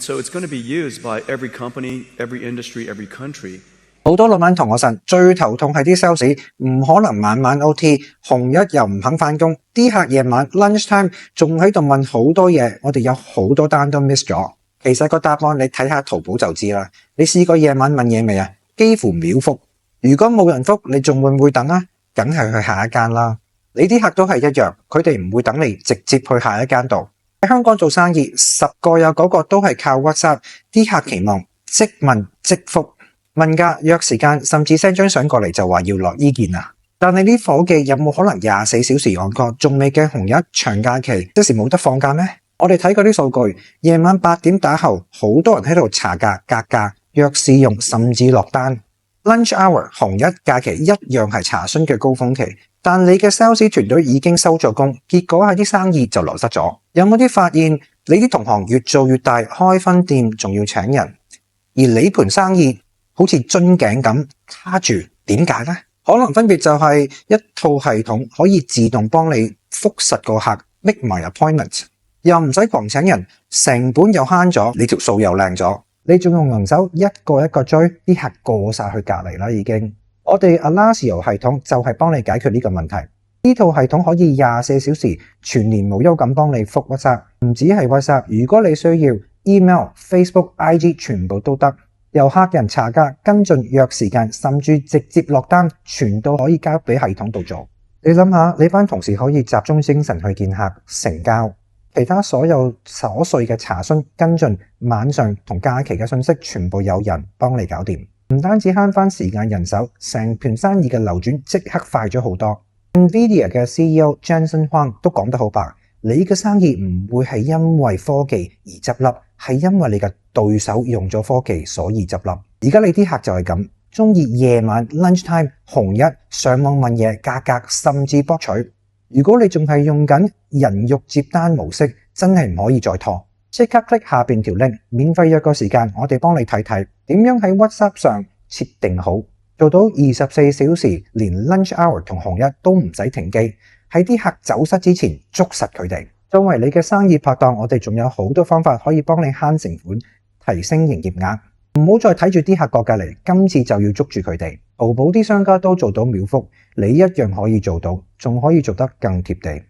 And so it's going to be used by every company, every industry, every country. 好多老闆同我呻，最頭痛係啲 sales 唔可能晚晚 OT， 紅一又唔肯返工，啲客夜晚 lunch time 仲喺度問好多嘢，我哋有好多單都 miss 咗。其實個答案你睇下淘寶就知啦。你試過夜晚問嘢未啊？幾乎秒覆。如果冇人覆，你仲會唔會等啊？梗係去下一間啦。你啲客都係一樣，佢哋唔會等你，直接去下一間度。喺香港做生意，10個有9個都係靠 WhatsApp， 啲客期望即問即覆。問價約時間，甚至 send 張相過嚟就話要落意見啊！但係啲伙計有冇可能24小時按個？仲未嘅紅日長假期，即時冇得放假咩？我哋睇過啲數據，夜晚8點打後，好多人喺度查價、格價、約試用，甚至落單。Lunch hour 紅日假期一樣係查詢嘅高峰期，但你嘅 sales 團隊已經收咗工，結果係啲生意就流失咗。有冇啲發現你啲同行越做越大，開分店仲要請人，而你盤生意好似樽頸咁卡住，點解呢？可能分別就係一套系統可以自動幫你覆實個客 make my appointment， 又唔使狂請人，成本又慳咗，你條數又靚咗。你仲用人手一個一個追，啲客過晒去隔離啦已經。我哋 Alasio 系統就係幫你解決呢個問題。呢套系統可以24小時全年無休咁幫你覆 WhatsApp， 唔止係 WhatsApp， 如果你需要 email、Facebook、IG 全部都得。由客人查價、跟進、約時間，甚至直接落單，全都可以交俾系統度做。你諗下，你班同事可以集中精神去見客、成交，其他所有瑣碎嘅查詢、跟進、晚上同假期嘅信息，全部有人幫你搞掂。唔單止慳翻時間人手，成盤生意嘅流轉即刻快咗好多。Nvidia 嘅 CEO Jensen Huang 都講得好白，你嘅生意唔會係因為科技而執笠，係因為你嘅對手用咗科技所以執笠。而家你啲客就係咁，中意夜晚 lunch time 紅一上網問嘢價格，甚至博取。如果你仲係用緊人肉接單模式，真係唔可以再拖。即刻 click 下邊條 link， 免費約個時間，我哋幫你睇睇點樣喺 WhatsApp 上設定好，做到24小時，連 lunch hour 同紅一都唔使停機，喺啲客走失之前捉實佢哋。作為你嘅生意拍檔，我哋仲有好多方法可以幫你慳成本，提升營業額。唔好再睇住啲客過隔離，今次就要捉住佢哋。淘寶啲商家都做到秒覆，你一樣可以做到，仲可以做得更貼地。